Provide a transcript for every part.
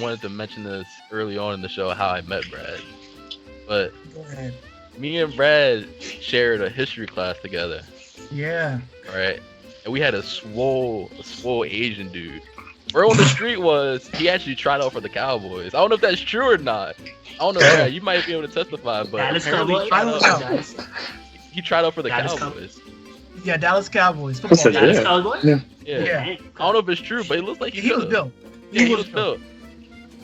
wanted to mention this early on in the show how I met Brad, but me and Brad shared a history class together. Yeah. Right, and we had a swole Asian dude. Word on the street was he actually tried out for the Cowboys. I don't know if that's true or not. I don't know. Brad, you might be able to testify, but Dallas apparently Cowboys. he tried out for the Dallas Cowboys. Yeah, Dallas Cowboys. That's Football. Dallas Cowboys? Yeah. Yeah. I don't know if it's true, but it looks like He was built. Yeah, he was built.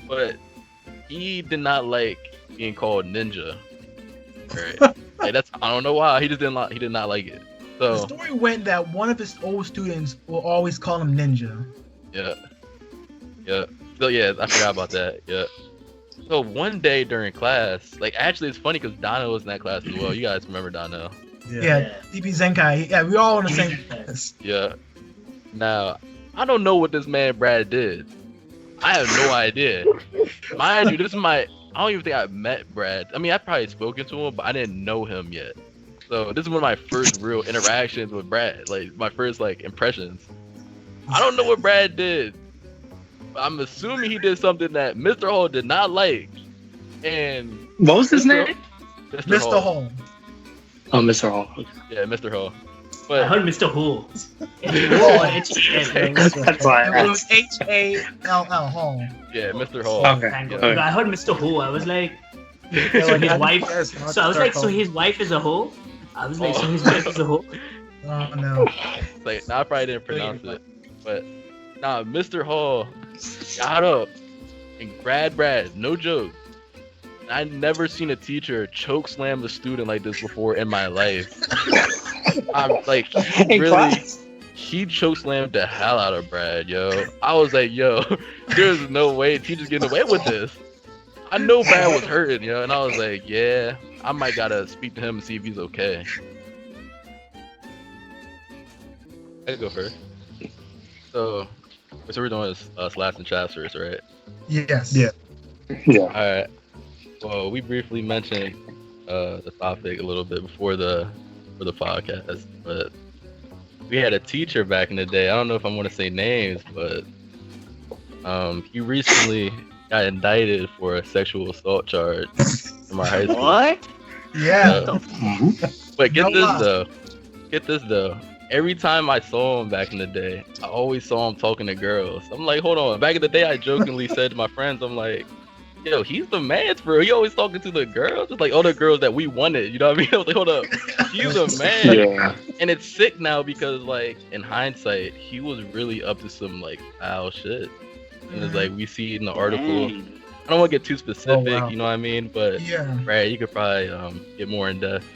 But he did not like being called ninja. Right. Like that's I don't know why. He just didn't like. He did not like it. So The story went that one of his old students will always call him Ninja. yeah. So yeah, I forgot about that. Yeah. So one day during class, like actually it's funny because Donnell was in that class as well. You guys remember Donnell? Yeah, DP Zenkai. Yeah, we all on the same class. Yeah. Now, I don't know what this man Brad did. I have no idea. Mind you, this is I don't even think I met Brad. I mean, I've probably spoken to him, but I didn't know him yet. So this is one of my first real interactions with Brad. Like my first impressions. I don't know what Brad did. I'm assuming he did something that Mr. Hall did not like. And What was his name? Mr. Hall. Oh, Mr. Hall. Yeah, Mr. Hall. I But heard Mr. Who. That's why I It was asked. Hall. Hall. yeah, Mr. Hall. Okay. Thank God. Okay. I heard Mr. Who. I was like, Yeah, so like, his how do wife. you guys not So I was start like, so calling- his wife is a hoe. I was like, so Oh. his wife is a hoe. Oh no. Like, nah, I probably didn't pronounce it. But nah, Mr. Hall got up and grabbed Brad. No joke. I never seen a teacher choke slam a student like this before in my life. I'm like, In class? he choke slammed the hell out of Brad, yo. I was like, yo, there's no way teacher's getting away with this. I know Brad was hurting, yo, and I was like, yeah, I might gotta speak to him and see if he's okay. I go first. So we're doing this slaps and chaps first, right? Yes. Yeah. Yeah. All right. Well, we briefly mentioned the topic a little bit before the podcast, but we had a teacher back in the day. I don't know if I want to say names, but he recently got indicted for a sexual assault charge from our high school. What? Yeah. Mhm. But No lie. Get this though. Every time I saw him back in the day, I always saw him talking to girls. I'm like, hold on. Back in the day, I jokingly said to my friends, I'm like, yo, he's the man, bro. He always talking to the girls, just like other girls that we wanted. You know what I mean? I was like, hold up, he's a man. Yeah. And it's sick now because, like, in hindsight, he was really up to some foul shit. And it's like we see in the article. Dang. I don't want to get too specific, wow. you know what I mean? But Yeah. Brad, you could probably get more in depth.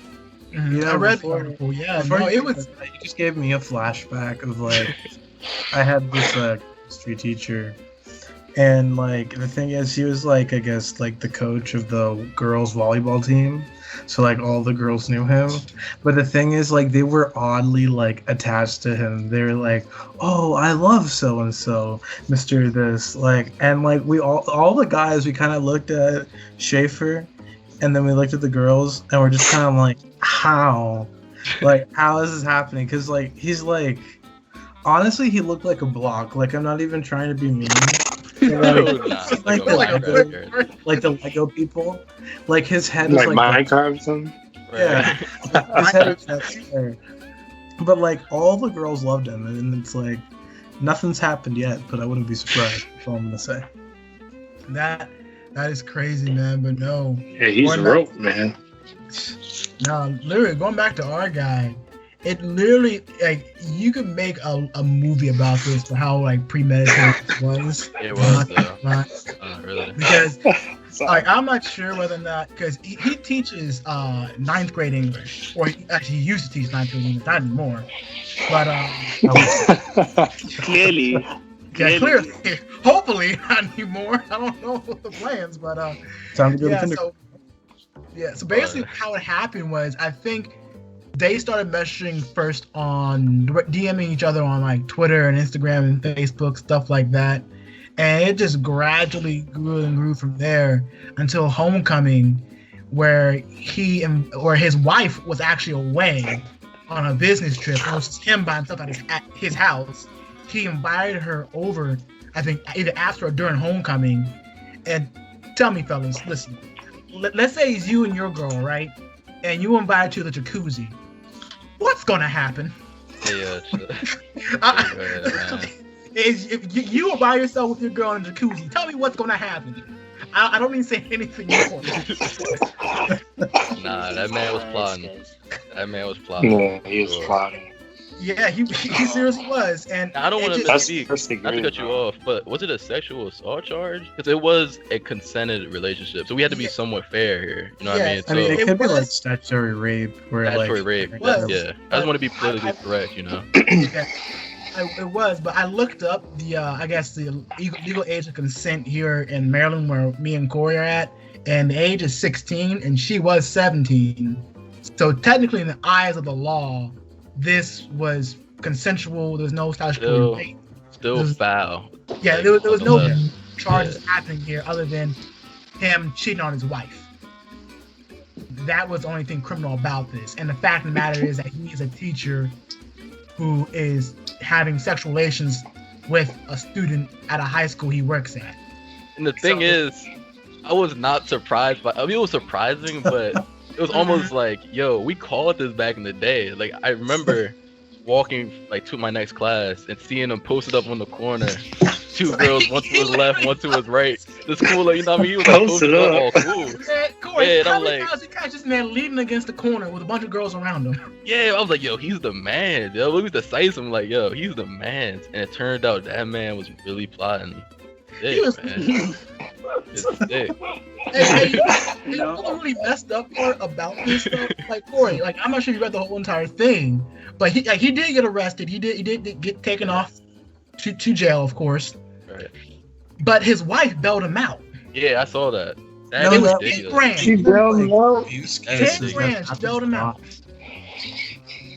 Yeah, I read the before- article. Yeah. Before No, you it was. you just gave me a flashback of I had this history teacher, and the thing is, he was I guess the coach of the girls volleyball team, so all the girls knew him. But the thing is, they were oddly attached to him. They were like, oh, I love so and so, Mr. This, and we all the guys, we kind of looked at Schaefer, and then we looked at the girls, and we're just kind of how? How is this happening? Because he's honestly, he looked like a block. I'm not even trying to be mean. Nah, The Lego people. His head is Minecraft or something? yeah. His head is that square. But all the girls loved him, and it's nothing's happened yet. But I wouldn't be surprised. That's all I'm gonna say. That is crazy, man. But no. Yeah, he's Or rope, man. No, literally going back to our guy, it literally you could make a movie about this for how premeditated it was. It was though. Right? Really. Because I'm not sure whether or not because he teaches ninth grade English, or he used to teach ninth grade English, not anymore. But Clearly. yeah, clearly, hopefully not anymore. I don't know the plans, but Time to go to yeah. kindergarten. So basically, how it happened was I think they started messaging first on DMing each other on Twitter and Instagram and Facebook, stuff like that, and it just gradually grew and grew from there until homecoming, where his wife was actually away on a business trip. It was just him by himself at his house. He invited her over, I think either after or during homecoming, And tell me, fellas, listen. Let's say it's you and your girl, right? And you invite her to the jacuzzi. What's gonna happen? Yeah. Is if you are by yourself with your girl in the jacuzzi, tell me what's gonna happen. I don't even say anything more. Nah, that man was plotting. That man was plotting. Yeah, he was plotting. Yeah, he seriously was. And I don't want to That's speak, first not to degree, cut you bro. off, but was it a sexual assault charge? Because it was a consented relationship, so we had to be Yeah. somewhat fair here. You know what Yeah, I mean? I mean, it It could be like was- statutory rape, where statutory like rape. was, Yeah, I just want to be politically I- correct, you know. It was, but I looked up the I guess the legal age of consent here in Maryland, where me and Corey are at, and the age is 16, and she was 17. So technically, in the eyes of the law, this was consensual. There's no statutory Still- rape. Still This is- foul. Yeah, there was no nonetheless. charges happening here other than him cheating on his wife. That was the only thing criminal about this. And the fact of the matter is that he is a teacher who is having sexual relations with a student at a high school he works at. And the thing is, I was not surprised by. I mean, it was surprising, but it was almost like, yo, we called this back in the day. Like, I remember walking like to my next class and seeing them posted up on the corner. Two girls, one to his left, one to his right. The school, like, you know what I mean? He was like Posted posted up, up. all cool. Man, Corey, Yeah, and how I'm many like- times you catch this man leaning against the corner with a bunch of girls around him? Yeah, I was like, yo, he's the man. Yo, we was decisive. I'm like, yo, he's the man. And it turned out that man was really plotting. He was- Man. It's sick. Hey, you know the really messed up part about this stuff? Like, Corey, like, I'm not sure you read the whole entire thing, but he did get arrested. He did get taken off to jail, of course. Right. But his wife bailed him out. Yeah, I saw that. That No, is It was that- 10 ridiculous. grand. She bailed him out. abuse Ten cases. grand, that happens bailed him a out. lot.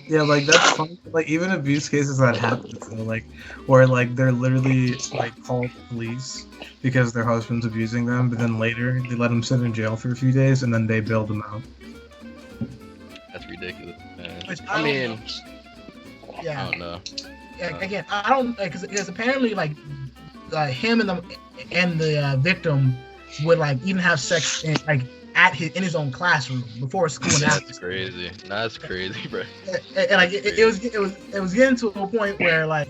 Yeah, like that's funny. Like even abuse cases that happen, so, like where like they're literally like called police because their husband's abusing them, but then later they let them sit in jail for a few days and then they bail them out. That's ridiculous, man. Which I mean, I Yeah. don't know. Again, I don't because apparently like him and the victim would like even have sex in his own classroom before school and after. That's crazy. Nah, that's crazy, bro. And like it was getting to a point where like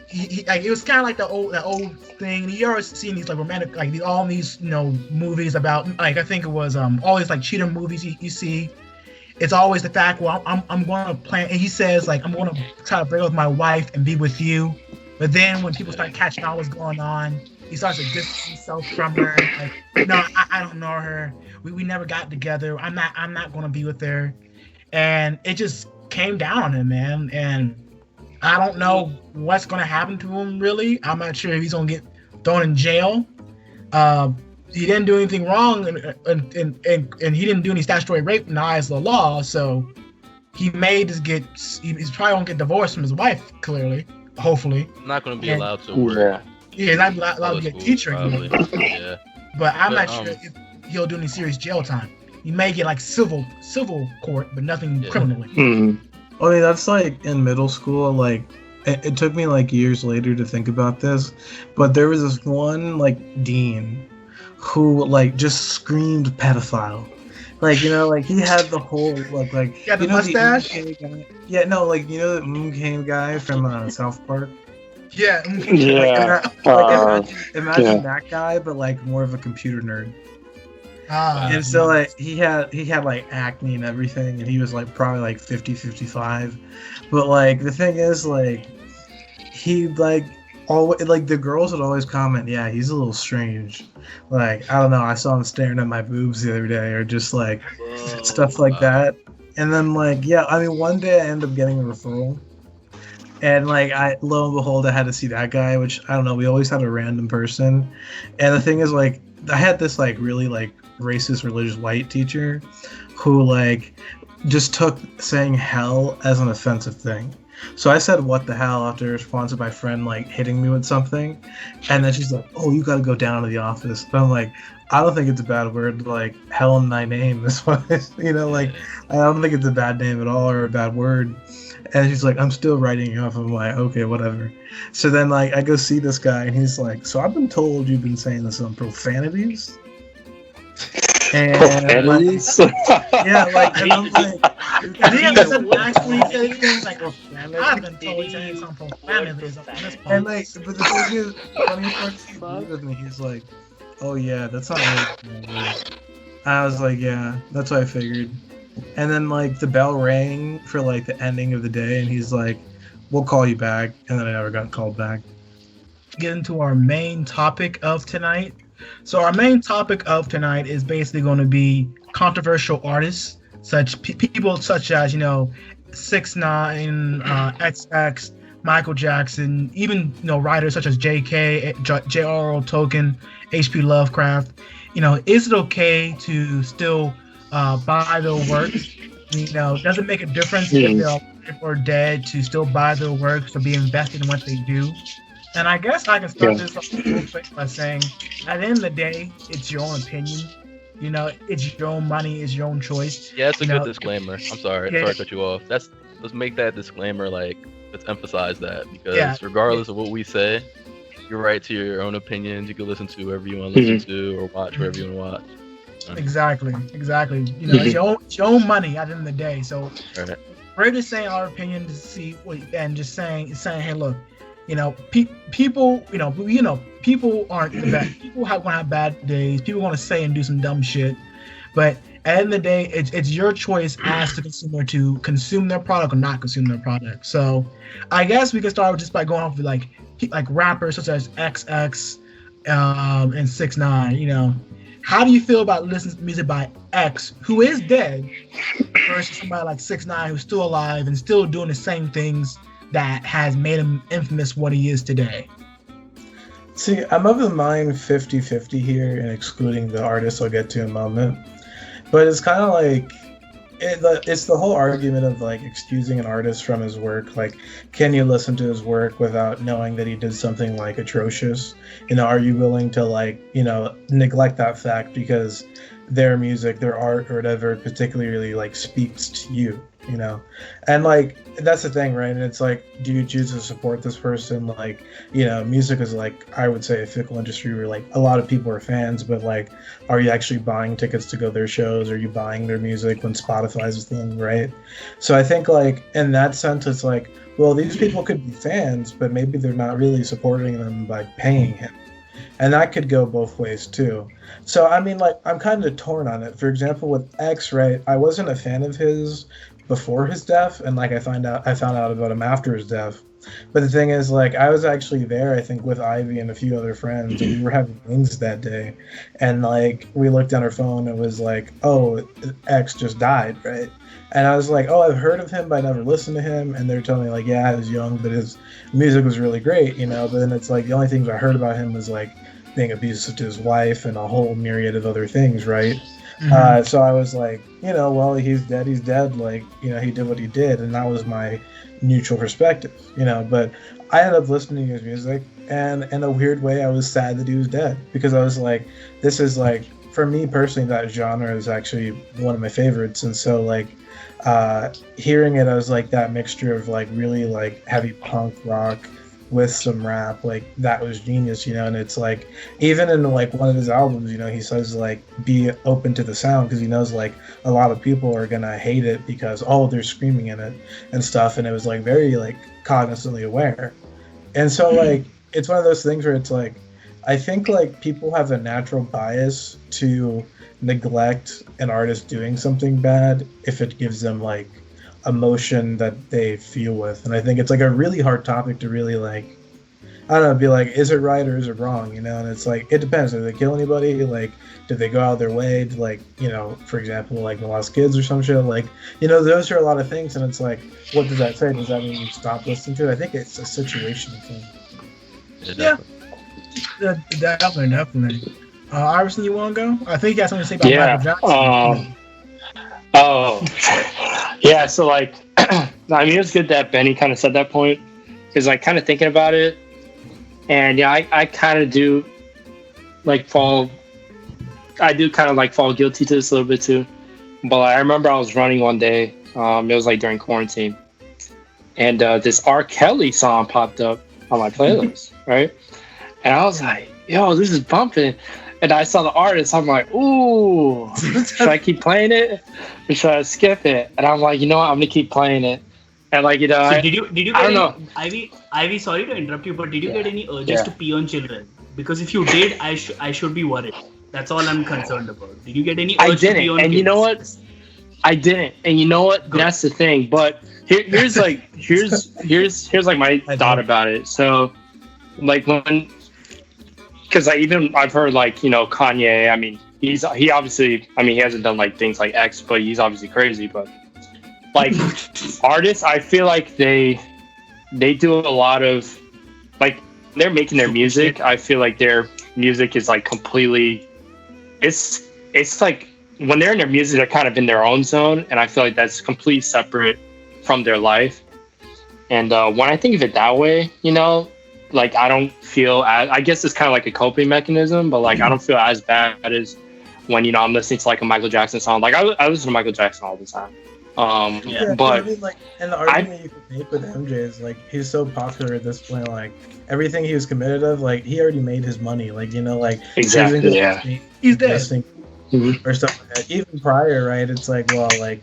he like it was kind of like that old thing. You always seen these like romantic like all these movies about like I think it was all these like cheater movies you see. It's always the fact, well, I'm going to plan, and he says like I'm going to try to break up with my wife and be with you, but then when people start catching on what's going on, he starts to distance himself from her. Like, no, I don't know her. We never got together. I'm not going to be with her, and it just came down on him, man. And I don't know what's going to happen to him. Really, I'm not sure if he's going to get thrown in jail. He didn't do anything wrong, and he didn't do any statutory rape in the eyes of the law. So he may just he's probably gonna get divorced from his wife. Clearly, hopefully, I'm not gonna be Yeah. allowed to work. Yeah. yeah, he's not allowed to Other get schools, teacher probably. again. Yeah. But I'm But, not sure if he'll do any serious jail time. He may get like civil court, but nothing Yeah. criminally. Hmm. I mean, that's like in middle school. Like it took me like years later to think about this, but there was this one like dean who like just screamed pedophile. Like, like he had the whole look, like Yeah, the you know mustache? the guy? Yeah, no, like the Moon guy from South Park. Yeah. Yeah. Imagine Yeah. that guy, but like more of a computer nerd. Ah, And so like he had like acne and everything, and he was like probably like 50, 55. But like the thing is, like he like always like the girls would always comment, yeah, he's a little strange. Like I don't know, I saw him staring at my boobs the other day, or just like stuff like that. And then like yeah, I mean one day I ended up getting a referral. And like lo and behold, I had to see that guy, which I don't know, we always had a random person. And the thing is like I had this like really like racist religious white teacher who like just took saying hell as an offensive thing. So I said what the hell after a response of my friend like hitting me with something, and then she's like, oh, you gotta go down to the office. And I'm like, I don't think it's a bad word, like hell in thy name is what like I don't think it's a bad name at all or a bad word. And she's like, I'm still writing you off. I'm like, okay, whatever. So then like I go see this guy and he's like, so I've been told you've been saying some profanities. And Profanities? yeah, like and I'm like, And he has some actually say things like, I've been totally saying some profanities on this and podcast. like, but the thing is, the funny part is he agreed with me. He's like, oh yeah, that's not really. I was like, yeah, that's what I figured. And then like the bell rang for like the ending of the day, and he's like, we'll call you back. And then I never got called back. Get into our main topic of tonight. So our main topic of tonight is basically going to be controversial artists, people such as 6ix9ine, XX, Michael Jackson, even writers such as J.K., J.R.R. Tolkien, H.P. Lovecraft. Is it okay to still buy their works? Does it make a difference if they're alive or dead to still buy their works or be invested in what they do? And I guess I can start this off real quick by saying, at the end of the day, it's your own opinion. It's your own money, it's your own choice. Yeah, it's a good disclaimer. I'm sorry. Yeah. Sorry to cut you off. Let's make that disclaimer, let's emphasize that, because regardless of what we say, you're right to your own opinions. You can listen to whoever you want to listen to or watch wherever you want to watch. Exactly. It's your own money at the end of the day. So Right. we're just saying our opinion to see and just saying, hey, look, people, people aren't the best. People want to have bad days. People want to say and do some dumb shit. But at the end of the day, it's your choice as the consumer to consume their product or not consume their product. So I guess we can start just by going off with like rappers such as XX and 6ix9ine. How do you feel about listening to music by X, who is dead, versus somebody like 6ix9ine who's still alive and still doing the same things that has made him infamous what he is today? See, I'm of the mind 50-50 here, and excluding the artist I'll get to in a moment. But it's kind of like, it's the whole argument of like excusing an artist from his work. Like, can you listen to his work without knowing that he did something like atrocious? Are you willing to neglect that fact because their music, their art, or whatever particularly like speaks to you? And like that's the thing, right? And it's like, do you choose to support this person? Like, music is like, I would say, a fickle industry where like a lot of people are fans, but like, are you actually buying tickets to go to their shows? Are you buying their music when Spotify's a thing, right? So I think like in that sense, it's like, well, these people could be fans, but maybe they're not really supporting them by paying him. And that could go both ways too. So I mean, like, I'm kind of torn on it. For example, with X, right? I wasn't a fan of his before his death, and like I found out about him after his death. But the thing is, like, I was actually there, I think, with Ivy and a few other friends, and we were having wings that day, and like we looked on our phone and it was like, oh, X just died, right? And I was like, oh, I've heard of him, but I never listened to him. And they're telling me like, yeah, I was young, but his music was really great, But then it's like the only things I heard about him was like being abusive to his wife and a whole myriad of other things, right? Mm-hmm. So I was like, well, he's dead. Like, he did what he did. And that was my neutral perspective, But I ended up listening to his music. And in a weird way, I was sad that he was dead. Because I was like, this is like, for me personally, that genre is actually one of my favorites. And so, like, hearing it, I was like, that mixture of, like, really, like, heavy punk rock with some rap, like, that was genius, And it's like, even in like one of his albums, he says like, be open to the sound, because he knows like a lot of people are gonna hate it because, oh, they're screaming in it and stuff. And it was like very like cognizantly aware. And so like, it's one of those things where it's like, I think like people have a natural bias to neglect an artist doing something bad if it gives them like emotion that they feel with. And I think it's like a really hard topic to really like, I don't know, be like, is it right or is it wrong? And it's like, it depends. Did they kill anybody? Like, did they go out of their way to like, for example, like molest kids or some shit? Like, those are a lot of things. And it's like, what does that say? Does that mean you stop listening to it? I think it's a situational thing. Yeah, definitely. Iverson, you want to go? I think you got something to say about Michael Jackson. Yeah, so like, I mean, it was good that Benny kind of said that point, because like kind of thinking about it, and yeah, I kind of do like fall guilty to this a little bit too. But I remember I was running one day, it was like during quarantine, and this R. Kelly song popped up on my playlist, right? And I was like, yo, this is bumping. And I saw the artist. I'm like, ooh, should I keep playing it or should I skip it? And I'm like, you know what? I'm gonna keep playing it. And like, you know, So did you get I don't any, know. Ivy, sorry to interrupt you, but did you Yeah. get any urges Yeah. to pee on children? Because if you did, I should be worried. That's all I'm concerned about. Did you get any I urge to pee didn't. on And kids? you know what? I didn't. And you know what? Good. That's the thing. But here's like my thought about it. So like when, because I've heard like, you know, Kanye. I mean, he obviously, I mean, he hasn't done like things like X, but he's obviously crazy. But like artists, I feel like they do a lot of like they're making their music. I feel like their music is like completely. It's like when they're in their music, they're kind of in their own zone, and I feel like that's completely separate from their life. And when I think of it that way, you know, like I don't feel as, I guess it's kind of like a coping mechanism, but like I don't feel as bad as when, you know, I'm listening to like a Michael Jackson song. Like I listen to Michael Jackson all the time. Yeah, but I But mean, like, and the argument you could make with MJ is like he's so popular at this point. Like everything he was committed of, like he already made his money. Like, you know, like Exactly, choosing to yeah. He's dead. investing Mhm. or stuff like that. Even prior, right? It's like, well, like,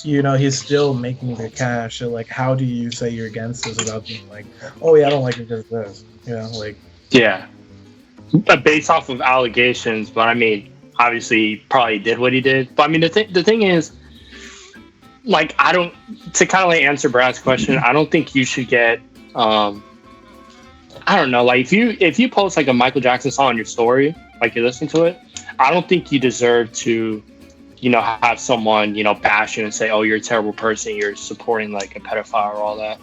you know, he's still making the cash. So like, how do you say you're against this without being like, oh yeah, I don't like it because of this. You know, like, yeah, but based off of allegations. But I mean, obviously, he probably did what he did. But I mean, the thing is, like, I don't, to kind of like answer Brad's question, I don't think you should get, I don't know, like if you post like a Michael Jackson song on your story, like you're listening to it, I don't think you deserve to, you know, have someone, you know, bash you and say, oh, you're a terrible person, you're supporting like a pedophile or all that.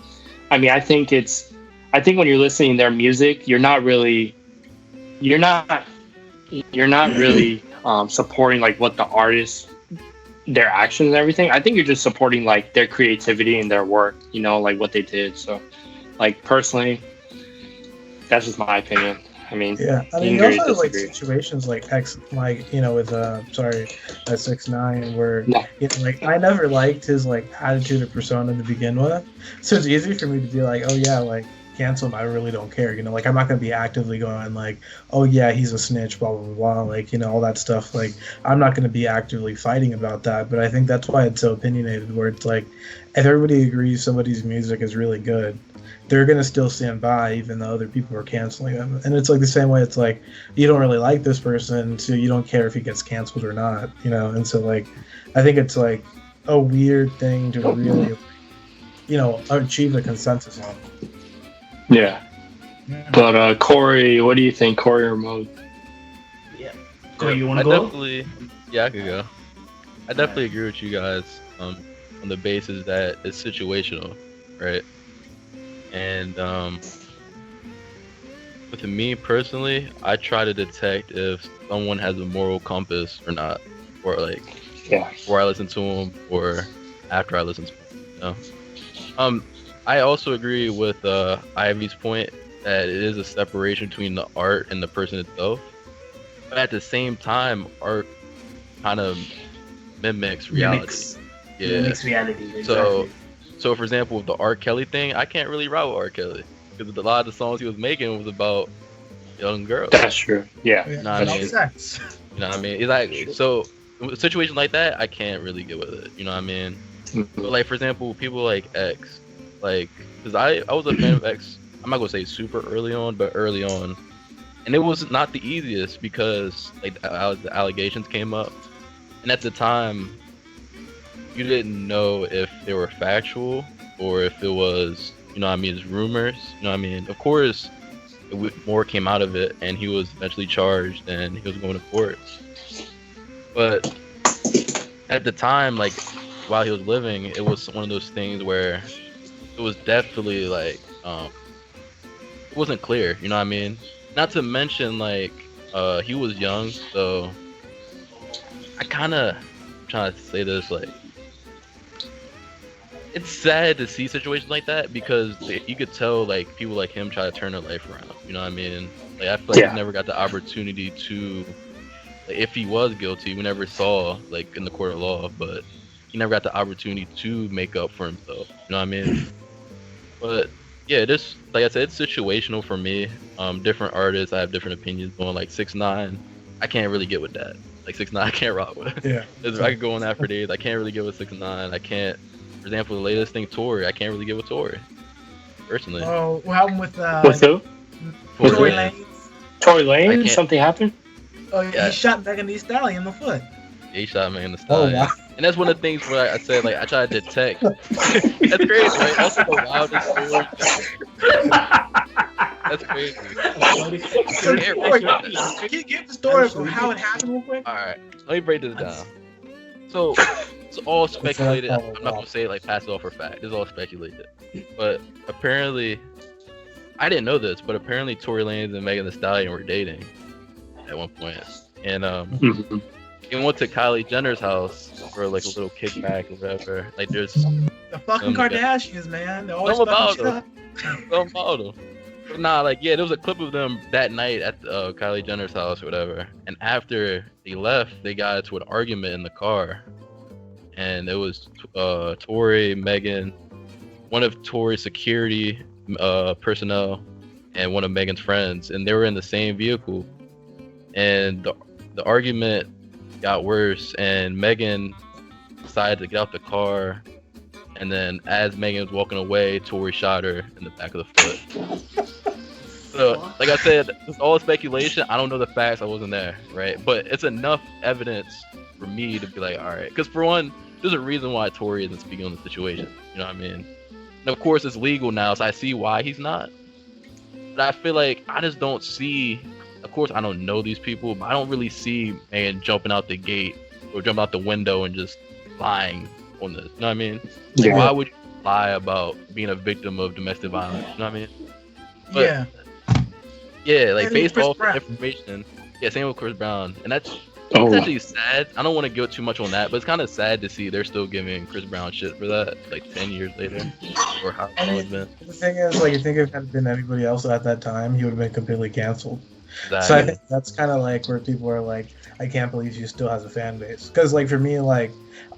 I mean, I think when you're listening to their music, you're not really supporting like what the artist, their actions and everything. I think you're just supporting like their creativity and their work, you know, like what they did. So like personally, that's just my opinion. I mean, yeah. I mean, you you agree also or have like disagree. situations like like, you know, with 6ix9ine, where No. you know, like I never liked his like attitude or persona to begin with, so it's easy for me to be like, oh yeah, like cancel him. I really don't care. You know, like I'm not gonna be actively going like, oh yeah, he's a snitch, blah blah blah, like, you know, all that stuff. Like I'm not gonna be actively fighting about that. But I think that's why it's so opinionated. Where it's like, if everybody agrees somebody's music is really good, they're gonna still stand by even though other people are canceling them. And it's like the same way. It's like you don't really like this person, so you don't care if he gets canceled or not. You know, and so like I think it's like a weird thing to really, you know, achieve a consensus on. Yeah. But Corey, what do you think, Corey or Mo? Yeah. So you want I to go? definitely, yeah, I could go. I definitely agree with you guys on the basis that it's situational, right? And with me personally, I try to detect if someone has a moral compass or not, or like Yeah. before I listen to them or after I listen to them. You know? I also agree with Ivy's point that it is a separation between the art and the person itself. But at the same time, art kind of mimics reality. Mimics reality. Exactly. So for example, with the R. Kelly thing, I can't really route with R. Kelly because a lot of the songs he was making was about young girls. That's true. Yeah. Yeah, Nah, about man. sex. You know what I mean? Exactly. So a situation like that, I can't really get with it. You know what I mean? But like for example, people like X, like because I was a fan of X. I'm not gonna say super early on, but early on, and it was not the easiest because like the allegations came up, and at the time, you didn't know if they were factual or if it was, you know what I mean, it's rumors. You know what I mean? Of course, more came out of it, and he was eventually charged, and he was going to court. But at the time, like while he was living, it was one of those things where it was definitely like it wasn't clear. You know what I mean? Not to mention like he was young, so I kind of trying to say this like. It's sad to see situations like that because you could tell like people like him try to turn their life around. You know what I mean? Like I feel like he never got the opportunity to, like, if he was guilty, we never saw like in the court of law, but he never got the opportunity to make up for himself. You know what I mean? But yeah, this like I said, it's situational for me. Different artists, I have different opinions on. Like 6ix9ine, I can't really get with that. Like 6ix9ine, I can't rock with. Yeah. I could go on that for days. I can't really get with 6ix9ine. I can't. For example, the latest thing, Tory. I can't really get with Tory. Personally. Oh, what happened with With who? Tory Lanez. Lanez? Tory I Lane? can't- Something happened? Oh, Yeah. he shot Megan Thee Stallion in the foot. He shot me in the Oh, style. wow. And that's one of the things where I said, like, I try to detect. That's crazy, right? Also the wildest story. That's crazy. Can you give the story of how it happened real quick? All right, let me break this down. So it's all speculated. I'm not gonna say like pass it off for fact. It's all speculated. But apparently, I didn't know this, but apparently Tory Lanez and Megan Thee Stallion were dating at one point, and Mhm. he went to Kylie Jenner's house for like a little kickback or whatever. Like there's The fucking Yeah. Kardashians, man. They're always Something fucking about shit up. some model. But nah, like yeah, there was a clip of them that night at Kylie Jenner's house or whatever. And after they left, they got into an argument in the car, and it was Tory, Megan, one of Tory's security personnel, and one of Megan's friends, and they were in the same vehicle. And the argument got worse, and Megan decided to get out the car. And then, as Megan was walking away, Tory shot her in the back of the foot. So, like I said, it's all speculation. I don't know the facts. I wasn't there, right? But it's enough evidence for me to be like, all right. Because for one, there's a reason why Tory isn't speaking on the situation. You know what I mean? And of course, it's legal now, so I see why he's not. But I feel like I just don't see. Of course, I don't know these people, but I don't really see Megan jumping out the gate or jumping out the window and just lying on this. You know what I mean? Like, Yeah. why would you lie about being a victim of domestic violence? You know what I mean? But, Yeah. Yeah, like And based Chris off the Brown. information. Yeah, same with Chris Brown. And that's Oh, it's actually sad. I don't want to go too much on that, but it's kind of sad to see they're still giving Chris Brown shit for that, like 10 years later, or how long it's been. The thing is, like, you think if it had been anybody else at that time, he would have been completely canceled. So I Exactly. think that's kind of like where people are like, I can't believe he still has a fan base. Because like for me, like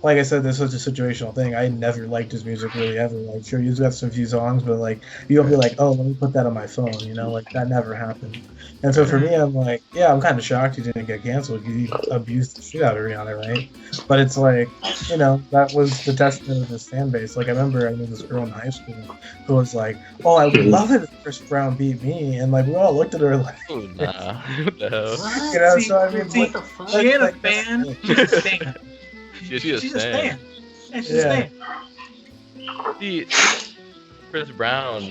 I said, this was a situational thing. I never liked his music really ever. Like sure, he's got some few songs, but like you don't be like, oh, let me put that on my phone. You know, like that never happened. And so for me, I'm like, yeah, I'm kind of shocked he didn't get canceled. He abused the shit out of Rihanna, right? But it's like, you know, that was the testament of his fan base. Like I remember, I knew this girl in high school who was like, oh, I would love it if Chris Brown beat me, and like we all looked at her like. Oh, nah. What the hell? What? You know, See- so I mean, see, What the fuck? She ain't a like, fan. that's- She's a stan. She's a She's a stan. stan. And she's Yeah. a stan. See, Chris Brown,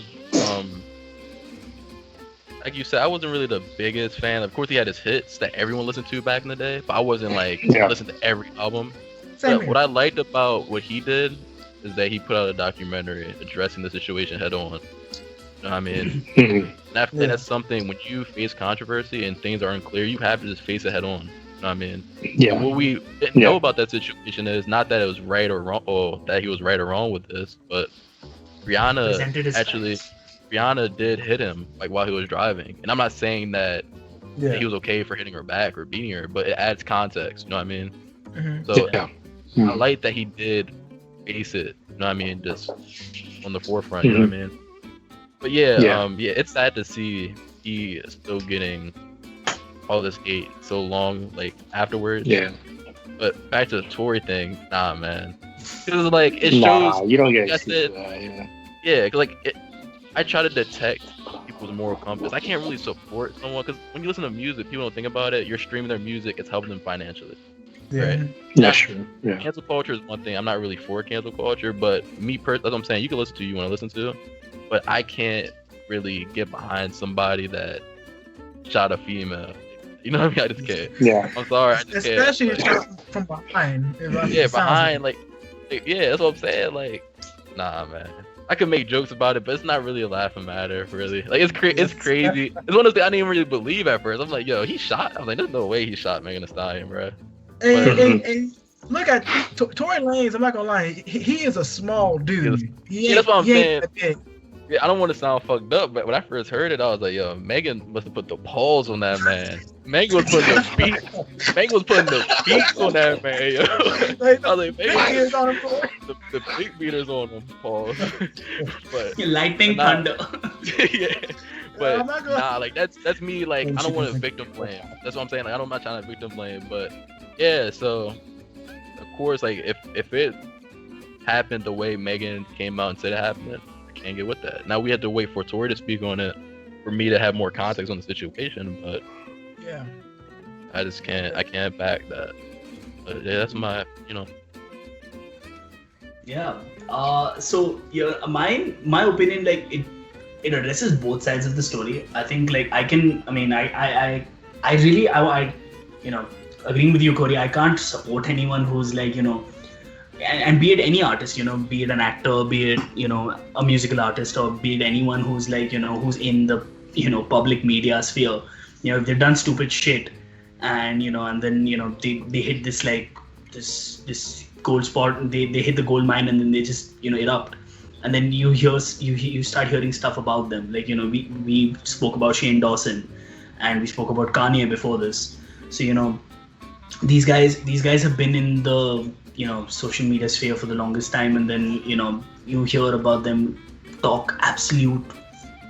like you said, I wasn't really the biggest fan. Of course, he had his hits that everyone listened to back in the day, but I wasn't like Yeah. listening to every album. Same But here. what I liked about what he did is that he put out a documentary addressing the situation head on. You know what I mean? mhm. And I feel Yeah. that's something when you face controversy and things are unclear, you have to just face it head on. You know what I mean? Yeah. And what we didn't know about that situation is not that it was right or wrong, or that he was right or wrong with this, but Rihanna Presented his actually, facts. Rihanna did hit him like while he was driving, and I'm not saying that Yeah. he was okay for hitting her back or beating her, but it adds context. You know what I mean? Mhm. So Yeah. I like that he did face it. You know what I mean? Just on the forefront. You know what I mean? But yeah, Yeah. yeah, it's sad to see he is still getting all this hate so long, like afterwards. Yeah. But back to the Tory thing, nah, man. Because like it Nah, shows, you don't get that's excuse it. for that. Yeah. yeah, because like I try to detect people's moral compass. I can't really support someone because when you listen to music, people don't think about it. You're streaming their music, it's helping them financially. Yeah. Right. Yeah, sure. Yeah. Cancel culture is one thing. I'm not really for cancel culture, but me personally, that's what I'm saying. You can listen to who you want to listen to, but I can't really get behind somebody that shot a female. You know what I mean? I just can't. Yeah. I'm sorry, I just Especially can't. if it's from behind. Yeah, behind, like, yeah, that's what I'm saying. Like, nah, man. I could make jokes about it, but it's not really a laughing matter, really. Like, it's it's crazy. It's one of those things I didn't even really believe at first. I'm like, yo, he shot. I was like, there's no way he shot Megan Thee Stallion, bro. And look at Tory Lanez. I'm not gonna lie. He is a small dude. He Yeah, that's what I'm he ain't saying. that big. I don't want to sound fucked up, but when I first heard it, I was like, yo, Megan must have put the pause on that man. Megan was putting the beat. Megan was putting the beats on that man, yo. I was like, Megan, the big beaters on him, pause. But Lightning thunder. yeah. But nah, like that's me. Like I don't want to victim blame. That's what I'm saying. Like I'm not trying to victim blame, but yeah. So of course, like if it happened the way Megan came out and said it happened, I can't get with that. Now we had to wait for Tori to speak on it for me to have more context on the situation, but Yeah. I just can't. I can't back that. But yeah, that's my. Yeah. So yeah, my opinion, like it addresses both sides of the story. I think like I really agreeing with you, Corey. I can't support anyone who's like and be it any artist, be it an actor, be it a musical artist, or be it anyone who's like who's in the public media sphere. If they've done stupid shit, and and then they hit this like this gold spot, they hit the gold mine, and then they just erupt. And then you start hearing stuff about them. Like we spoke about Shane Dawson, and we spoke about Kanye before this. So these guys have been in the social media sphere for the longest time, and then you hear about them talk absolute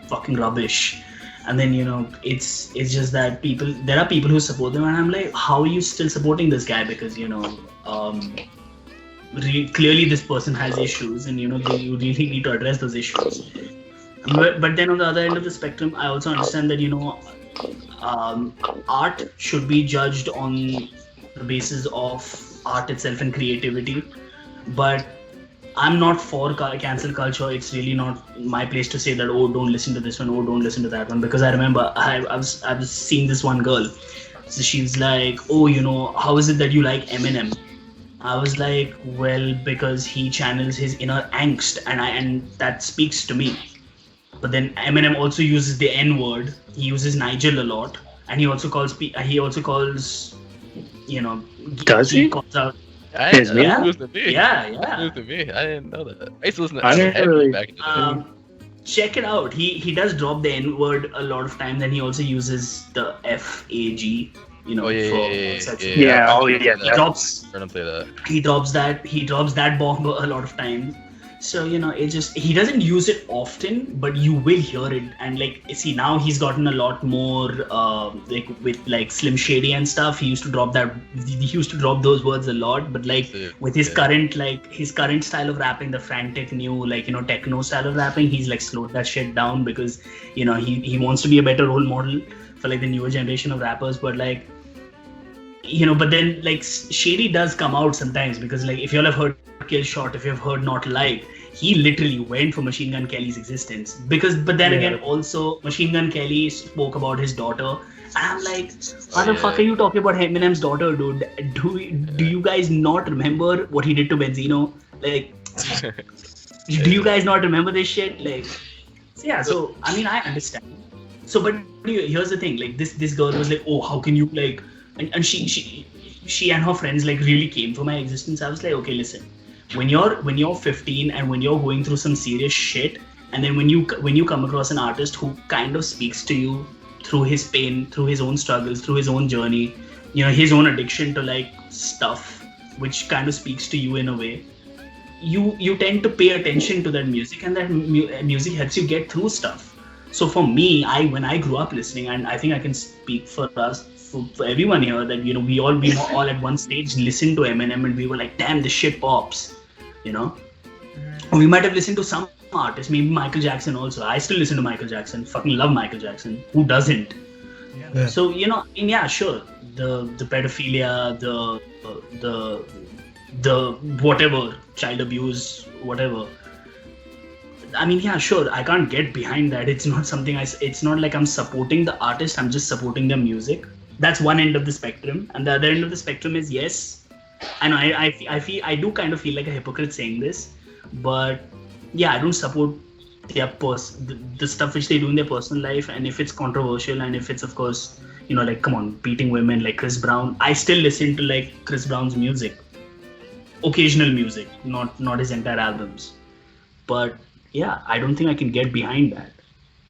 fucking rubbish, and then it's just that there are people who support them, and I'm like, how are you still supporting this guy? Because clearly this person has issues, and you really need to address those issues. But then on the other end of the spectrum, I also understand that art should be judged on the basis of art itself and creativity. But I'm not for cancel culture. It's really not my place to say that, oh, don't listen to this one, oh, don't listen to that one. Because I remember I was seeing this one girl. So she was like, oh, how is it that you like Eminem? I was like, well, because he channels his inner angst, and that speaks to me. But then Eminem also uses the N-word. He uses Nigel a lot, and he also calls Does he? Calls out. Yeah. Yeah. News to me. I didn't know that. I used to listen to I never really- back in the day. Check it out. He does drop the N-word a lot of times, and he also uses the FAG. Oh yeah. He drops. Heard him say that. He drops that bomb a lot of times. So it just, he doesn't use it often, but you will hear it. And like, see, now he's gotten a lot more like with like Slim Shady and stuff. He used to drop those words a lot, but like with his current style of rapping, the frantic new techno style of rapping, he's like slowed that shit down because he wants to be a better role model for like the newer generation of rappers. But like but then like Shady does come out sometimes, because like if you all have heard Kill Shot, if you've heard Not Like, he literally went for Machine Gun Kelly's existence, but then again also Machine Gun Kelly spoke about his daughter, and I'm like, why the fuck are you talking about Eminem's daughter, dude? Do you guys not remember what he did to Benzino? Like, do you guys not remember this shit? Like, so I mean, I understand. So, but here's the thing, like this girl was like, oh, how can you like, and she and her friends like really came for my existence. I was like, okay, listen, when you're 15 and when you're going through some serious shit, and then when you come across an artist who kind of speaks to you through his pain, through his own struggles, through his own journey, his own addiction to like stuff, which kind of speaks to you in a way, you tend to pay attention to that music, and that music helps you get through stuff. So for me, when I grew up listening, and I think I can speak for us, for everyone here, that we all at one stage listened to Eminem, and we were like, damn, this shit pops, We might have listened to some artists, maybe Michael Jackson also. I still listen to Michael Jackson, fucking love Michael Jackson. Who doesn't? Yeah. So sure, the pedophilia, the whatever, child abuse, whatever. I mean, yeah, sure, I can't get behind that. It's not something it's not like I'm supporting the artist, I'm just supporting their music. That's one end of the spectrum. And the other end of the spectrum is, yes, and I do kind of feel like a hypocrite saying this, but yeah, I don't support their the stuff which they do in their personal life. And if it's controversial, and if it's, of course, like, come on, beating women like Chris Brown, I still listen to like Chris Brown's music, occasional music, not his entire albums. But yeah, I don't think I can get behind that.